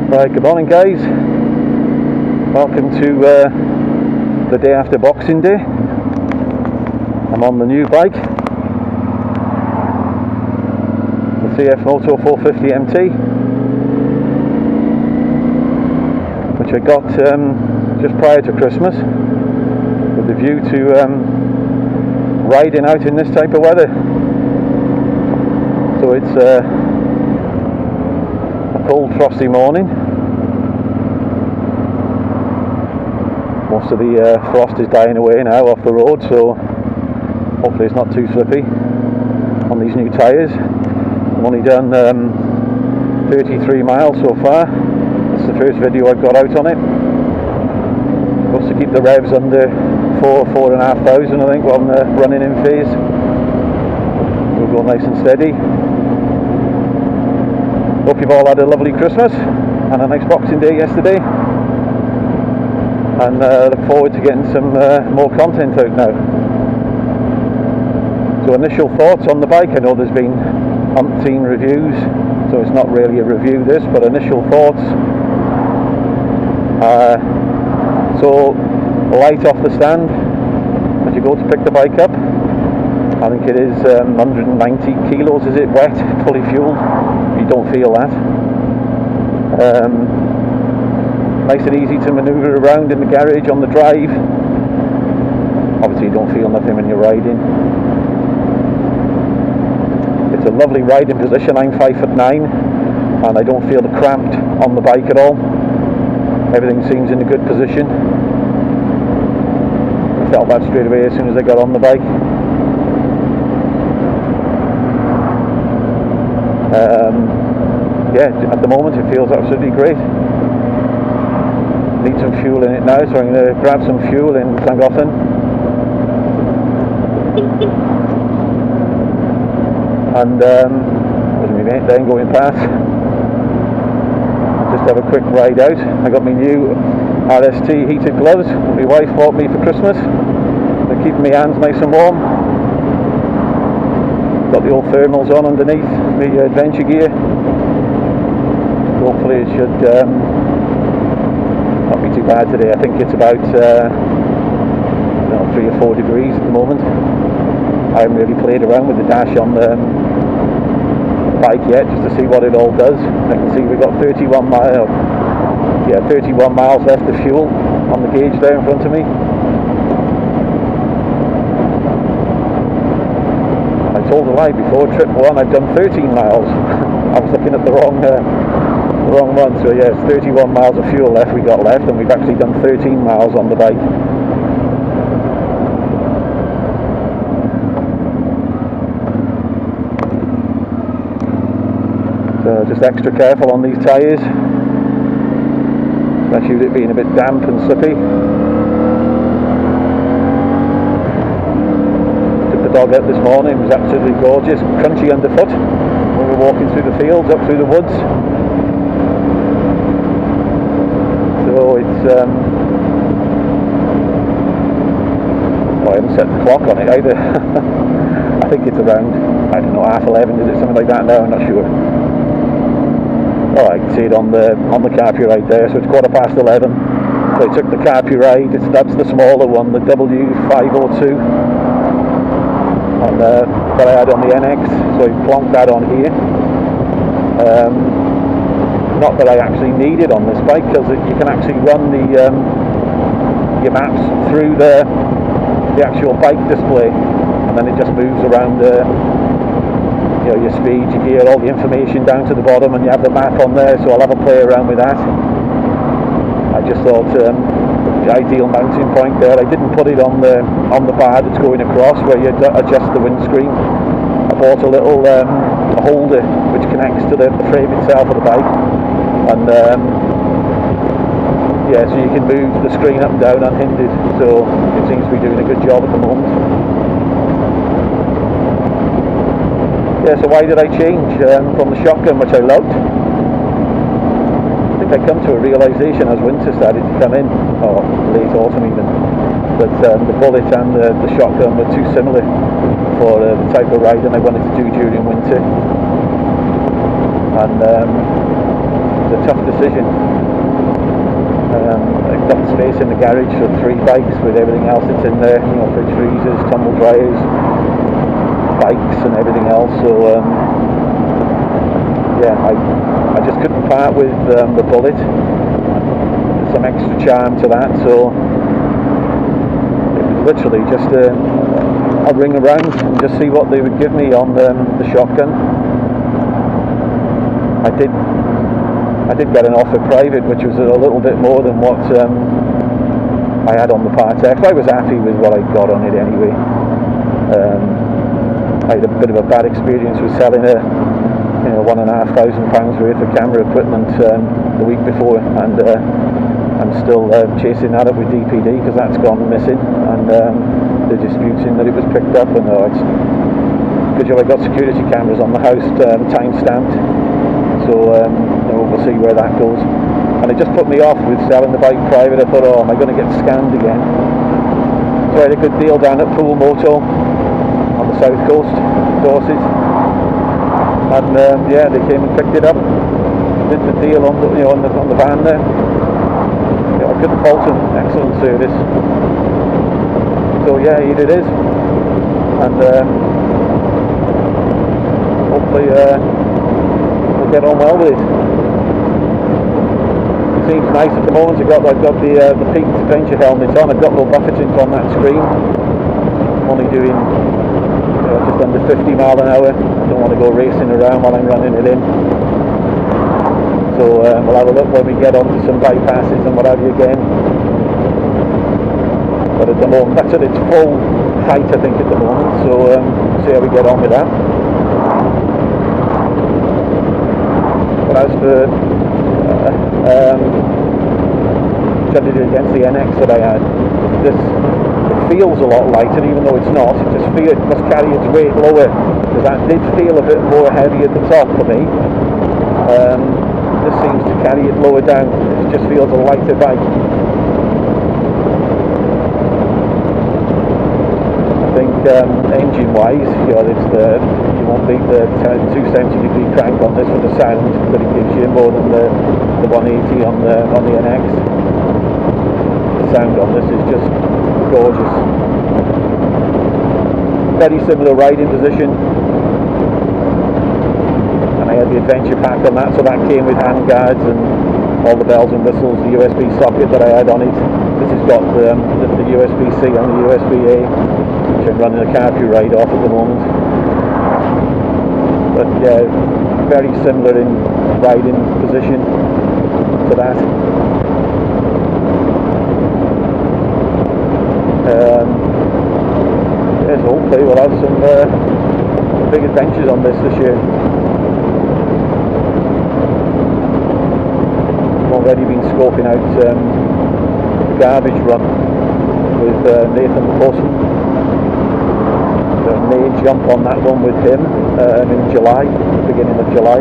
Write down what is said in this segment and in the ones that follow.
Right, good morning guys. Welcome to the day after Boxing Day. I'm on the new bike, the CFMoto 450 MT, which I got just prior to Christmas with the view to riding out in this type of weather. So it's a cold, frosty morning. Most of the frost is dying away now off the road, so hopefully it's not too slippy on these new tyres. I've only done 33 miles so far. It's the first video I've got out on it. Supposed to keep the revs under 4,500 I think on the running in phase. We'll go nice and steady. Hope you've all had a lovely Christmas and a nice Boxing Day yesterday, and look forward to getting some more content out now. So initial thoughts on the bike. I know there's been umpteen reviews, so it's not really a review this, but initial thoughts. So light off the stand as you go to pick the bike up. I think it is 190 kilos, is it, wet, fully fueled. You don't feel that. Nice and easy to manoeuvre around in the garage on the drive. Obviously you don't feel nothing when you're riding. It's a lovely riding position. I'm 5'9" and I don't feel the cramped on the bike at all. Everything seems in a good position. I felt that straight away as soon as I got on the bike. Yeah, at the moment it feels absolutely great. Need some fuel in it now, so I'm going to grab some fuel in Llangollen. And there's my mate then going past. Just have a quick ride out. I got my new RST heated gloves my wife bought me for Christmas. They're keeping my hands nice and warm. Got the old thermals on underneath the adventure gear. Hopefully it should not be too bad today. I think it's about 3 or 4 degrees at the moment. I haven't really played around with the dash on the bike yet, just to see what it all does. I can see we've got 31 miles left of fuel on the gauge there in front of me. I told a lie before, trip 1 I've done 13 miles. I was looking at the wrong one, so yeah, it's 31 miles of fuel left we got left, and we've actually done 13 miles on the bike. So just extra careful on these tyres, especially with it being a bit damp and slippy. Took the dog out this morning, it was absolutely gorgeous, crunchy underfoot when we were walking through the fields, up through the woods. So it's I haven't set the clock on it either. I think it's around, I don't know, 11:30, is it, something like that now, I'm not sure. Oh, I can see it on the Carpi ride there, so it's 11:15. So I took the Carpi ride, that's the smaller one, the W502, and that I had on the NX, so I plonked that on here. Not that I actually need it on this bike, because you can actually run the your maps through the actual bike display, and then it just moves around your speed, your gear, all the information down to the bottom, and you have the map on there. So I'll have a play around with that. I just thought the ideal mounting point there. I didn't put it on the bar that's going across where you adjust the windscreen. I bought a little holder which connects to the frame itself of the bike, and yeah, so you can move the screen up and down unhindered. So it seems to be doing a good job at the moment. Yeah, so why did I change from the shotgun, which I loved? I think I come to a realisation as winter started to come in, or late autumn even, that the bullet and the shotgun were too similar for the type of riding I wanted to do during winter. And was a tough decision. I've got space in the garage for 3 bikes with everything else that's in there, you know, fridge freezers, tumble dryers, bikes and everything else. So yeah, I just couldn't part with the Bullet. There's some extra charm to that, so it was literally just I'll ring around and just see what they would give me on the shotgun. I did get an offer private, which was a little bit more than what I had on the Part X. I was happy with what I got on it anyway. I had a bit of a bad experience with selling a £1,500 worth of camera equipment the week before, and I'm still chasing that up with DPD because that's gone missing, and they're disputing that it was picked up. And it's good job I got security cameras on the house, time stamped, so we'll see where that goes. And it just put me off with selling the bike private. I thought, oh, am I going to get scammed again? So I had a good deal down at Moto on the south coast, Dorset, and yeah, they came and picked it up, did the deal on the on the van there. I couldn't fault them, excellent service. So yeah, here it is, and hopefully we'll get on well with it. It seems nice at the moment. I've got the peaked adventure helmet on. I've got no buffetings on that screen. I'm only doing just under 50 mile an hour. I don't want to go racing around while I'm running it in. So we'll have a look when we get onto some bypasses and what have you again. But at the moment, that's at its full height, I think, at the moment. So see how we get on with that. But as for trying to do against the NX that I had, it feels a lot lighter, even though it's not. It must carry its weight lower, because that did feel a bit more heavy at the top for me. This seems to carry it lower down. It just feels a lighter bike. I think engine-wise, you won't beat the 270-degree crank on this for the sound that it gives you, more than the 180 on the NX. The sound on this is just gorgeous. Very similar riding position. I had the adventure pack on that, so that came with hand guards and all the bells and whistles, the USB socket that I had on it. This has got the USB-C and the USB-A, which I'm running a carpy ride off at the moment. But yeah, very similar in riding position to that. Yes, hopefully we'll have some big adventures on this year. Already been scoping out the garbage run with Nathan Horsham. May jump on that one with him in July, beginning of July.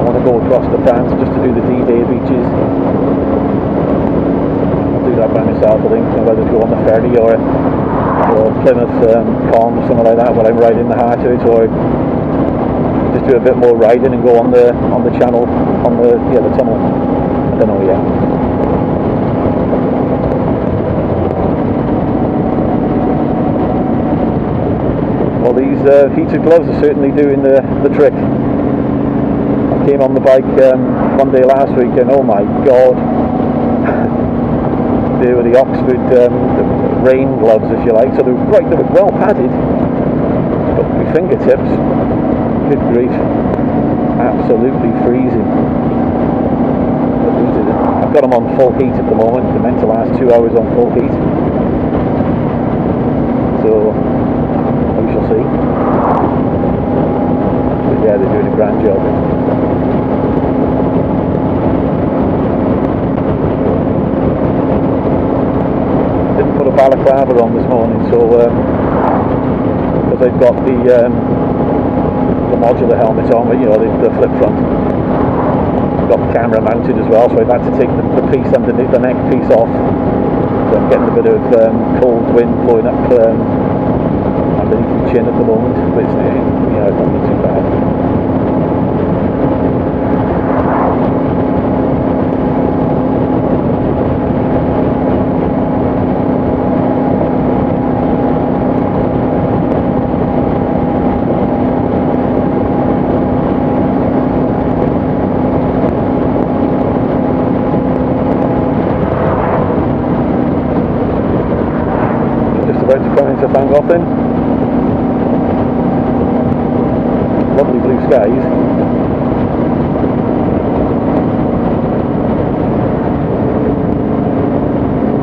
I want to go across to France just to do the D-Day beaches. I'll do that by myself, I think, whether to go on the ferry or Plymouth Calm, something like that, where I'm right in the heart of it, or just do a bit more riding and go on the channel, on the tunnel. I don't know yet. Well, these heated gloves are certainly doing the trick. I came on the bike one day last week, and oh my god, they were the Oxford rain gloves, if you like. So they were well padded, but my fingertips, good grief, absolutely freezing. I've got them on full heat at the moment. They're meant to last 2 hours on full heat, so we shall see. But yeah, they're doing a grand job. Didn't put a balaclava on this morning, so because I've got the modular helmet on, the flip front. I've got the camera mounted as well, so I've had to take the piece underneath, the neck piece off. So I'm getting a bit of cold wind blowing up, and beneath the chin at the moment, but it's, yeah, it's not too bad. About to come into Llangollen. Lovely blue skies.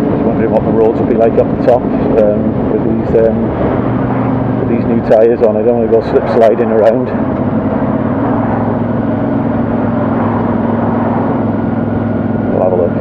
Just wondering what the roads will be like up the top with these new tyres on. I don't want to go slip sliding around. We'll have a look.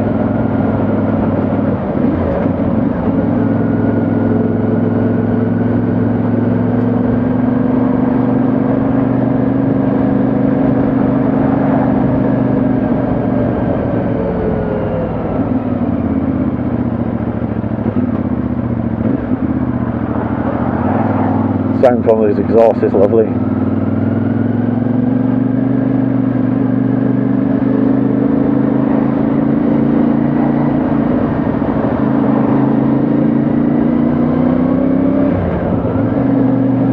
Sound from those exhausts is lovely.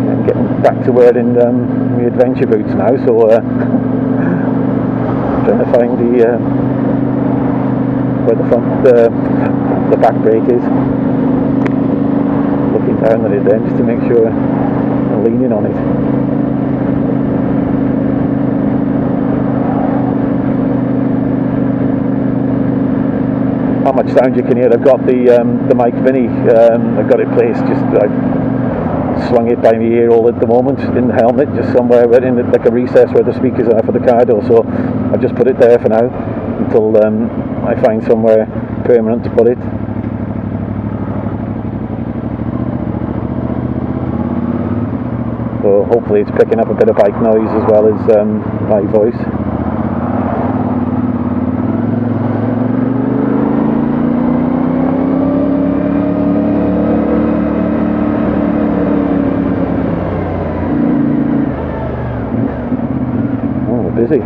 I'm getting back to wearing my adventure boots now, so trying to find where the back brake is. Looking down at it then just to make sure I'm leaning on it. How much sound you can hear? I've got the mic mini. I've got it placed. I slung it by my ear all at the moment in the helmet, just somewhere in like a recess where the speakers are for the car door. So I've just put it there for now until I find somewhere permanent to put it. So hopefully it's picking up a bit of bike noise as well as my voice. Oh, we're busy.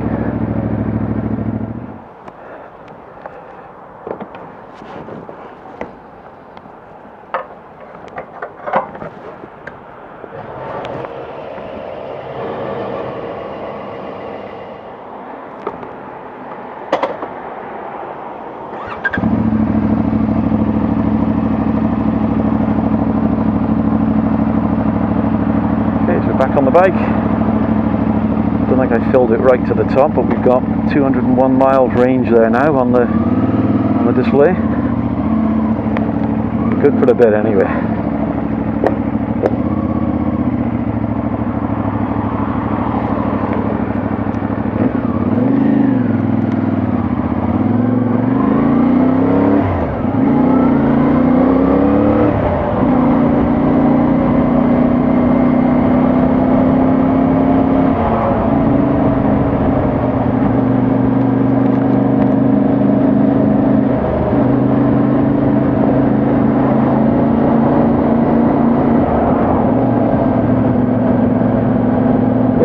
Back on the bike. Don't think I filled it right to the top, but we've got 201 miles range there now on the display. Good for a bit anyway.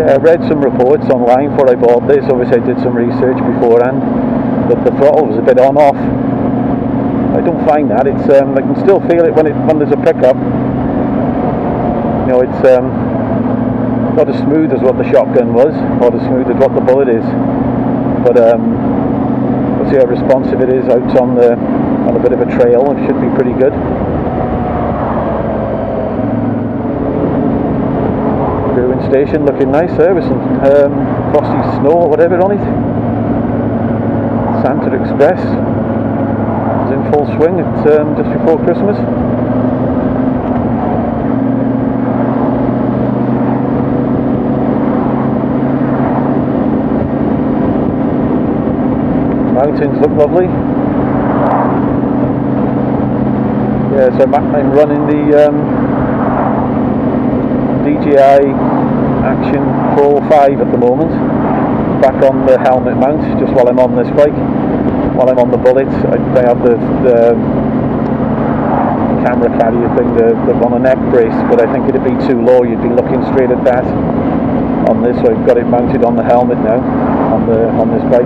I read some reports online before I bought this. Obviously I did some research beforehand, but the throttle was a bit on-off. I don't find that. It's I can still feel it when there's a pickup. You know, it's not as smooth as what the shotgun was, not as smooth as what the Bullet is. But we'll see how responsive it is out on a bit of a trail. It should be pretty good. Station looking nice there with some frosty snow or whatever on it. Santa Express is in full swing at just before Christmas. Mountains look lovely. Yeah, so I'm running the DJI Action Pro 5 at the moment, back on the helmet mount, just while I'm on this bike. While I'm on the Bullet, I have the camera carrier thing, the on a neck brace, but I think it'd be too low. You'd be looking straight at that on this. So I've got it mounted on the helmet now on this bike.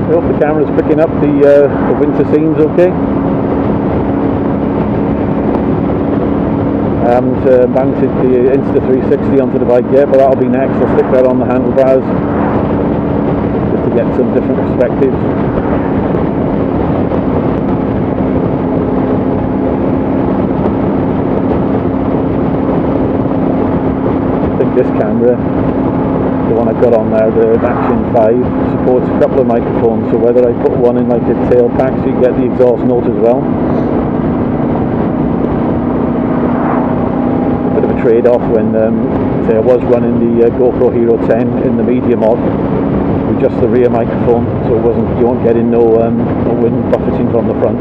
I hope the camera's picking up the winter scenes okay. I haven't mounted the Insta360 onto the bike yet, but that'll be next. I'll stick that on the handlebars just to get some different perspectives. I think this camera, the one I've got on there, the Action 5, supports a couple of microphones, so whether I put one in like a tail pack so you get the exhaust note as well. Bit of a trade-off when say I was running the GoPro Hero 10 in the media mod with just the rear microphone, so it wasn't, you weren't getting no wind buffeting from the front,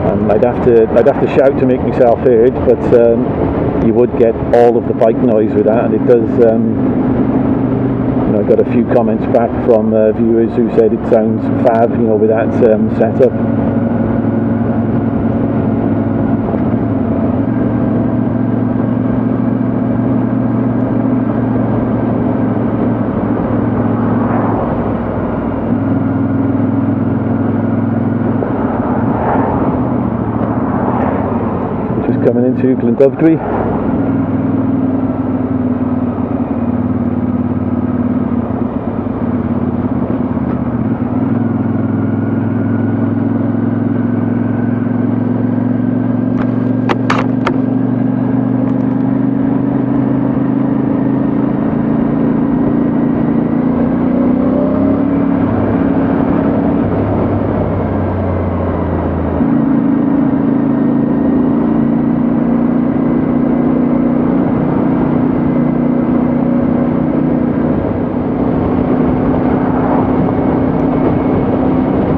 and I'd have to shout to make myself heard, but you would get all of the bike noise with that, and it does. I got a few comments back from viewers who said it sounds fab, with that setup. Just coming into Glendubdry.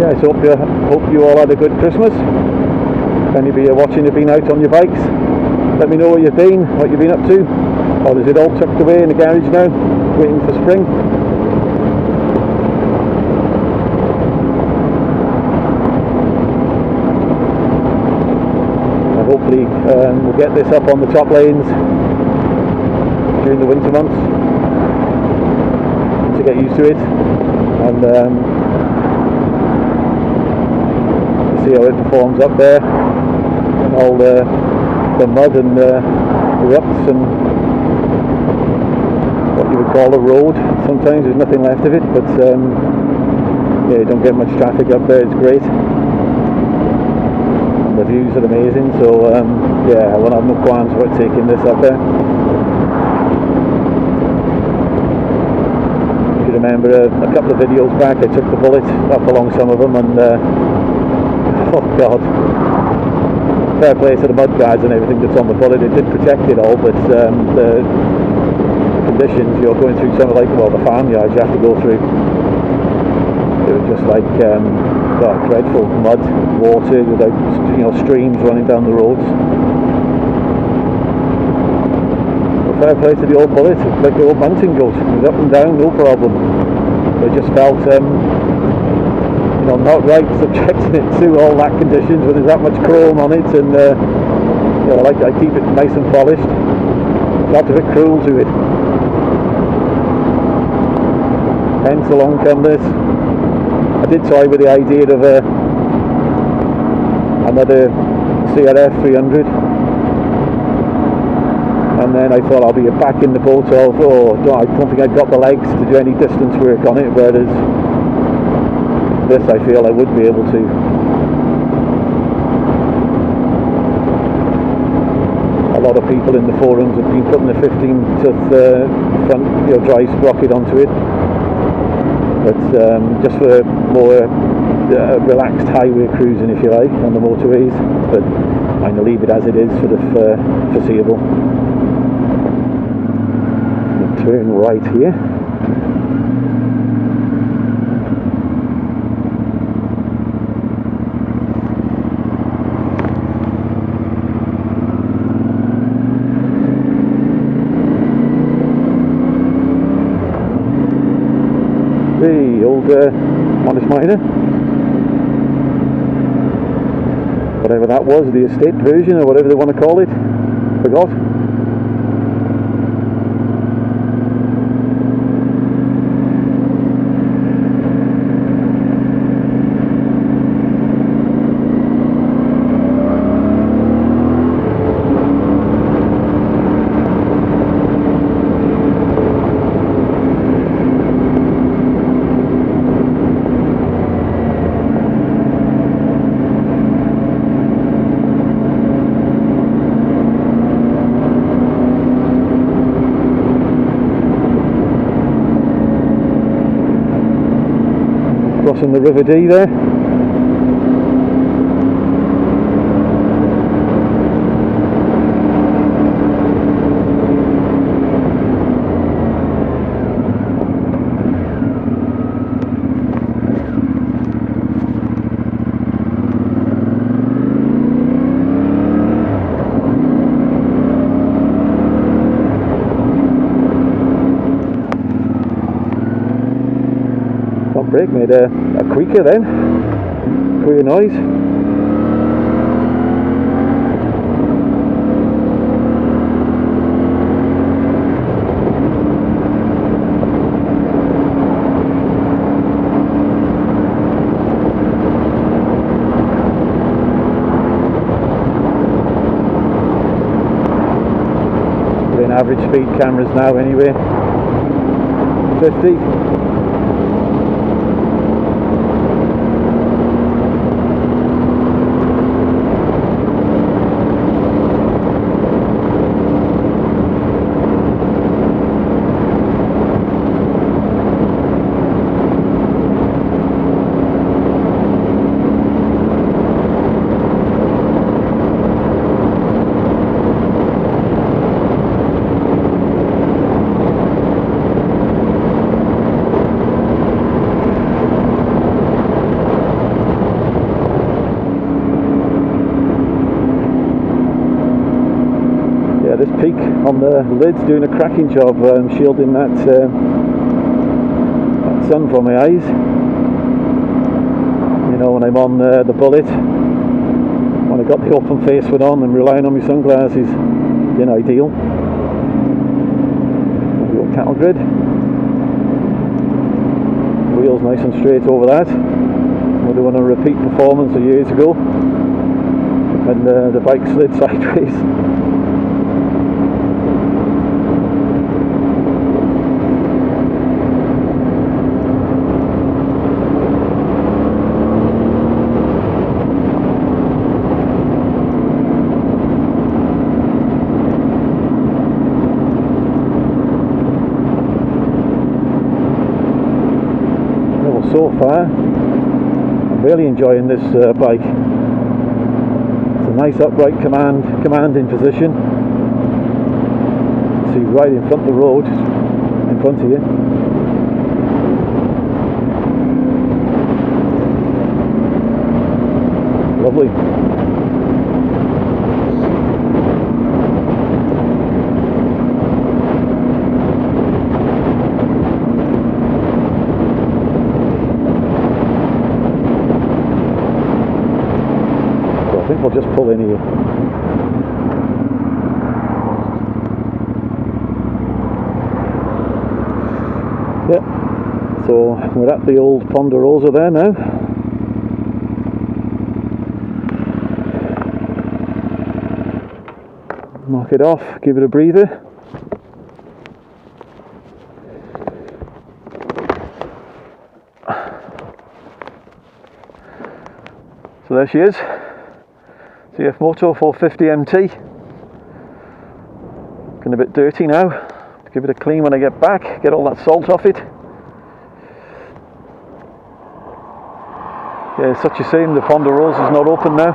Yeah, so hope you all had a good Christmas. If any of you are watching have been out on your bikes, let me know where you've been, what you've been up to. Or is it all tucked away in the garage now, waiting for spring? And hopefully we'll get this up on the top lanes during the winter months to get used to it, and see how it performs up there, and all the mud and ruts and what you would call a road. Sometimes there's nothing left of it, but yeah, you don't get much traffic up there. It's great, and the views are amazing, so yeah, I won't have no qualms about taking this up there. If you remember a couple of videos back, I took the bullet up along some of them, and oh god, fair play to the mud guards and everything that's on the bullet. It did protect it all, but the conditions you're going through, some of the farmyards you have to go through, it was just like God, dreadful mud, water, without streams running down the roads. But fair play to the old bullet. It's like the old mountain goat, it was up and down, no problem. It just felt not right subjecting it to all that conditions where there's that much chrome on it, and I keep it nice and polished. Felt a bit cruel to it. Hence along come this. I did toy with the idea of another CRF 300, and then I thought I'll be back in the boat of, I don't think I've got the legs to do any distance work on it, whereas this I feel I would be able to. A lot of people in the forums have been putting the 15th front drive sprocket onto it, but just for more relaxed highway cruising, if you like, on the motorways. But I'm going to leave it as it is for the foreseeable. Turn right here. old Honest Miner. Whatever that was, the estate version or whatever they want to call it. Forgot. Crossing the River Dee there. Front brake made a creaker then, queer noise. We're in average speed cameras now anyway, 50. This peak on the lid's doing a cracking job shielding that sun from my eyes. You know, when I'm on the bullet, when I got the open face one on and relying on my sunglasses, you know, ideal. We've got cattle grid. Wheels nice and straight over that. We're doing a repeat performance of years ago when the bike slid sideways. So far, I'm really enjoying this bike. It's a nice upright commanding position. See right in front of the road, in front of you. Lovely. I think we'll just pull in here. Yeah, so we're at the old Ponderosa there now. Knock it off, give it a breather. So there she is. CFMoto 450 MT. Getting a bit dirty now. Give it a clean when I get back, get all that salt off it. Yeah, it's such a shame the Ponderosa is not open now.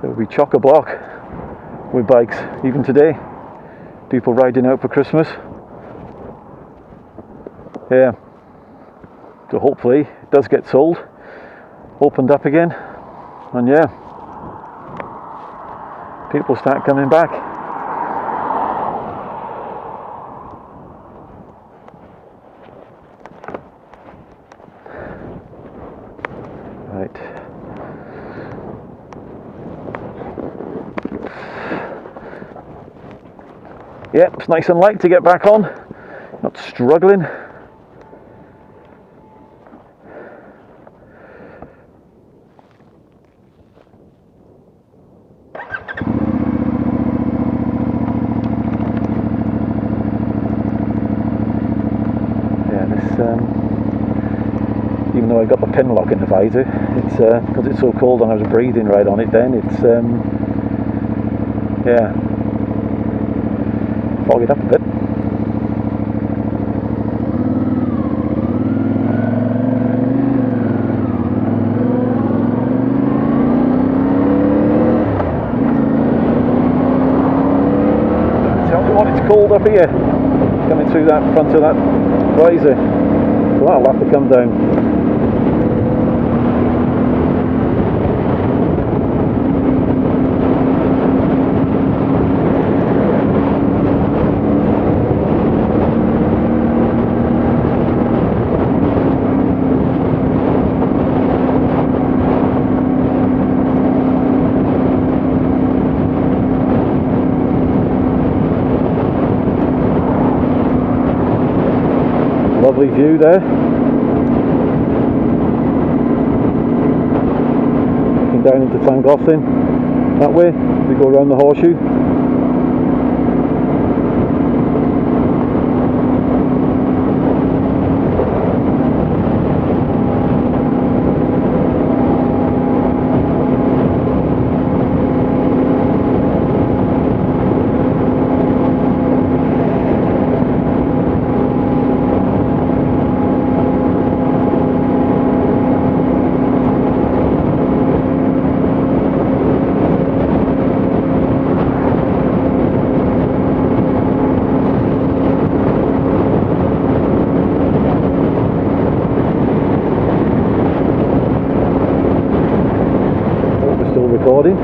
It would be chock-a-block with bikes, even today. People riding out for Christmas. Yeah. So hopefully it does get sold, opened up again, and yeah, people start coming back. Yeah, it's nice and light to get back on, not struggling. Even though I got the pin lock in the visor, it's because it's so cold and I was breathing right on it then, it's yeah, fog it up a bit. Tell me what it's cold up here, coming through that front of that visor, so that'll have to come down. Lovely view there. Looking down into Llangollen that way, we go around the Horseshoe. Recording.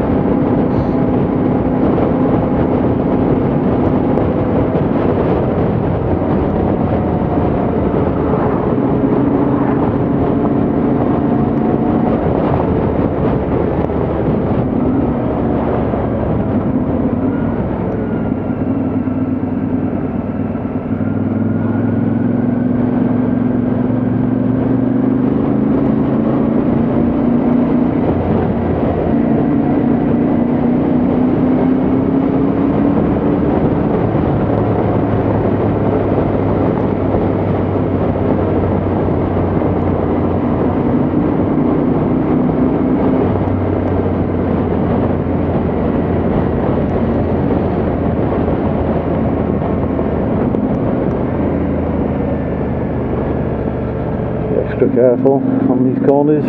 Extra careful on these corners.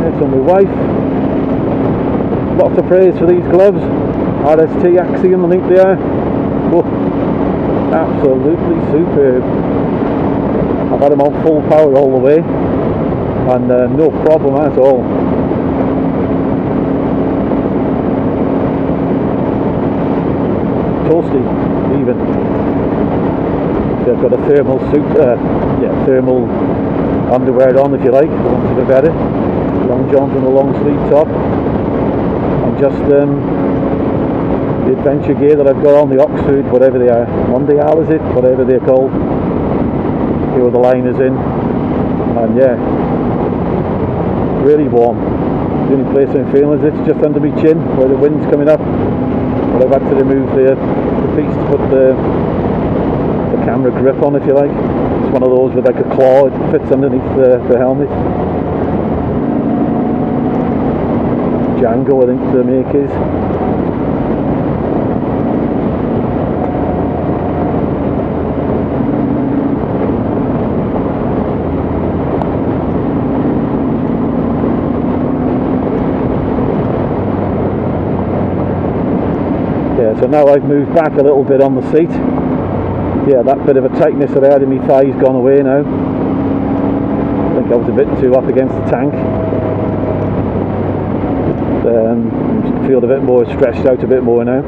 There's on my wife. Lots of praise for these gloves. RST Axiom, I think they are. Whoa. Absolutely superb. I've had them on full power all the way and no problem at all. Toasty even. So I've got a thermal suit, thermal underwear on if you like, for want of a better. Long johns and a long sleeve top. And just the adventure gear that I've got on, the Oxford, whatever they are, Mondial is it, whatever they're called, here with the liners in, and yeah, really warm. The only place I'm feeling is it's just under my chin, where the wind's coming up, but I've had to remove the piece to put the camera grip on, if you like. It's one of those with like a claw, it fits underneath the helmet. Django, I think the make is. So now I've moved back a little bit on the seat. Yeah, that bit of a tightness that I had in my thigh's gone away now. I think I was a bit too up against the tank. Feel a bit more stretched out a bit more now.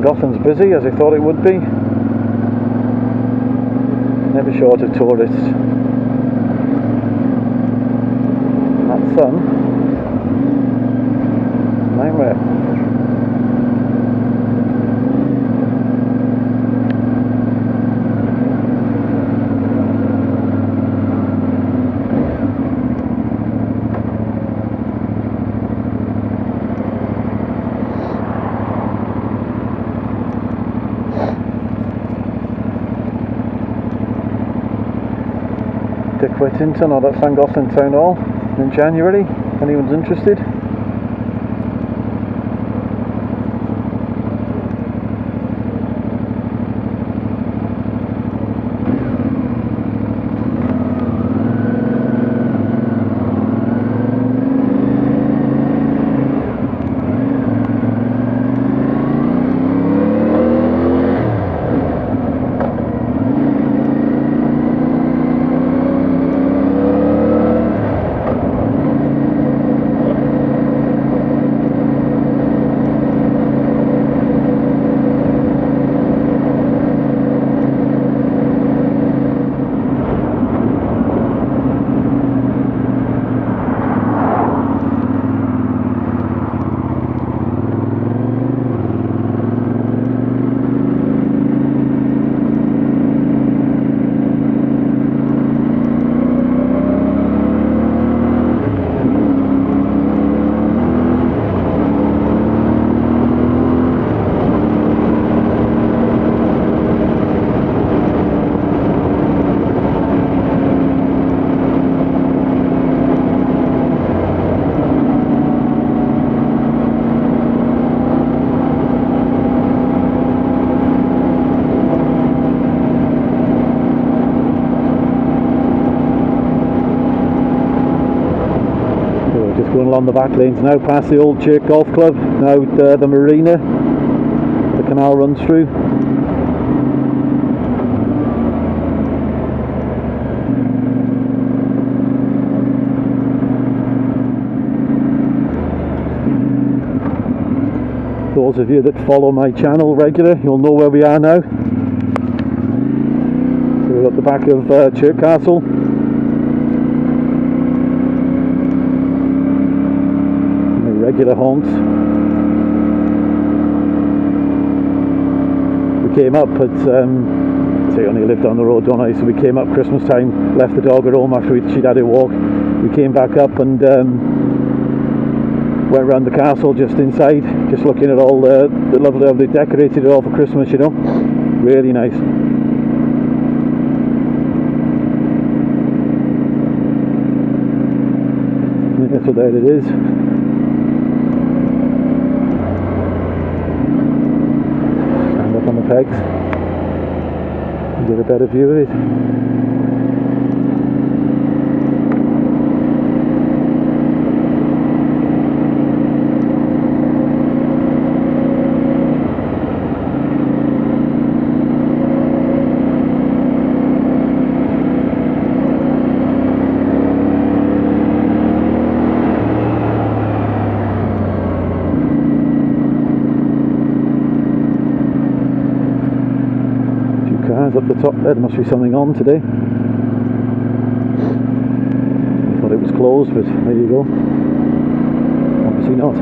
Gotham's busy as I thought it would be. Never short of tourists. That sun, nightmare. Dick Whittington or at Llangollen Town Hall in January, if anyone's interested. Going along the back lanes now, past the old Chirk Golf Club, now the marina the canal runs through. Those of you that follow my channel regular, you'll know where we are now. So we're at the back of Chirk Castle. Regular haunts. We came up at, say, only lived down the road, don't I? So we came up Christmas time, left the dog at home after she'd had a walk. We came back up and went around the castle just inside, just looking at all the lovely how they decorated it all for Christmas, you know. Really nice. Yeah, so there it is. On the pegs and get a better view of it. Up the top there must be something on today. I thought it was closed, but there you go. Obviously not.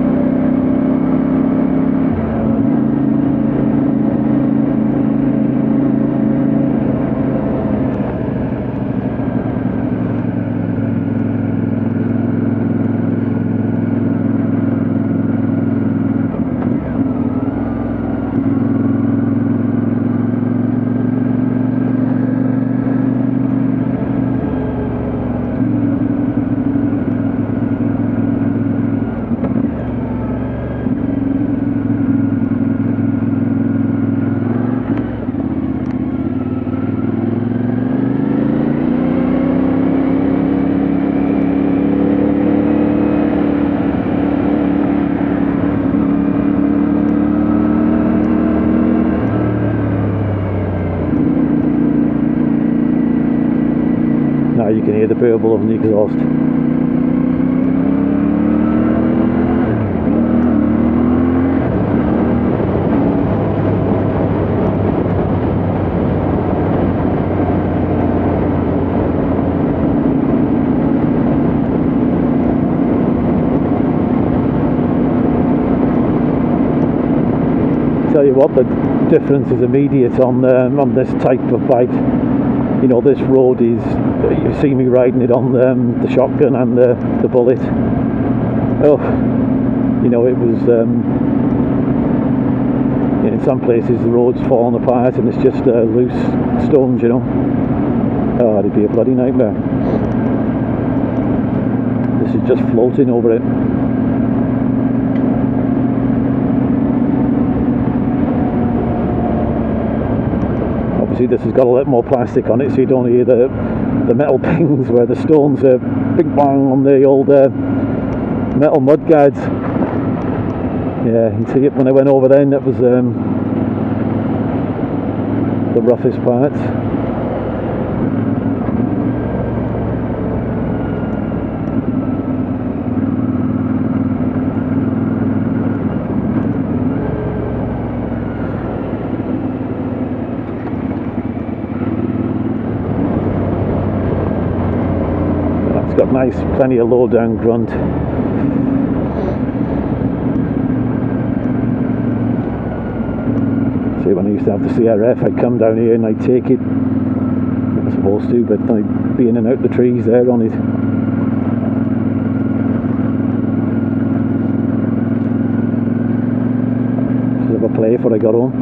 hear the burble of the exhaust. Tell you what, the difference is immediate on this type of bike. You know, this road is, you see me riding it on the shotgun and the bullet. Oh, you know, it was in some places the road's fallen apart and it's just loose stones, you know. Oh, it'd be a bloody nightmare. This is just floating over it. This has got a lot more plastic on it, so you don't hear the metal pings where the stones are big bang on the old metal mud guards. Yeah, you can see it when I went over then, that was the roughest parts. Got nice, plenty of low down grunt. See, when I used to have the CRF, I'd come down here and I'd take it. I was supposed to, but I'd be in and out the trees there on it. Just have a play before I got home.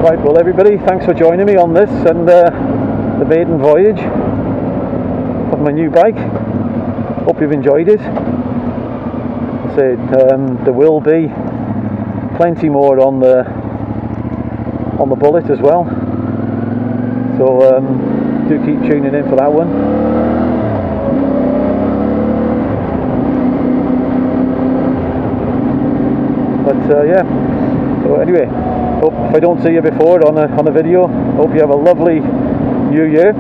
Right, well everybody, thanks for joining me on this and the maiden voyage of my new bike. Hope you've enjoyed it. I said there will be plenty more on the bullet as well, so do keep tuning in for that one. But yeah, so anyway, hope if I don't see you before on a video, hope you have a lovely new year,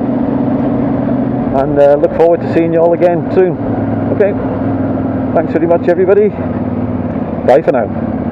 and look forward to seeing you all again soon. Okay, thanks very much everybody, bye for now.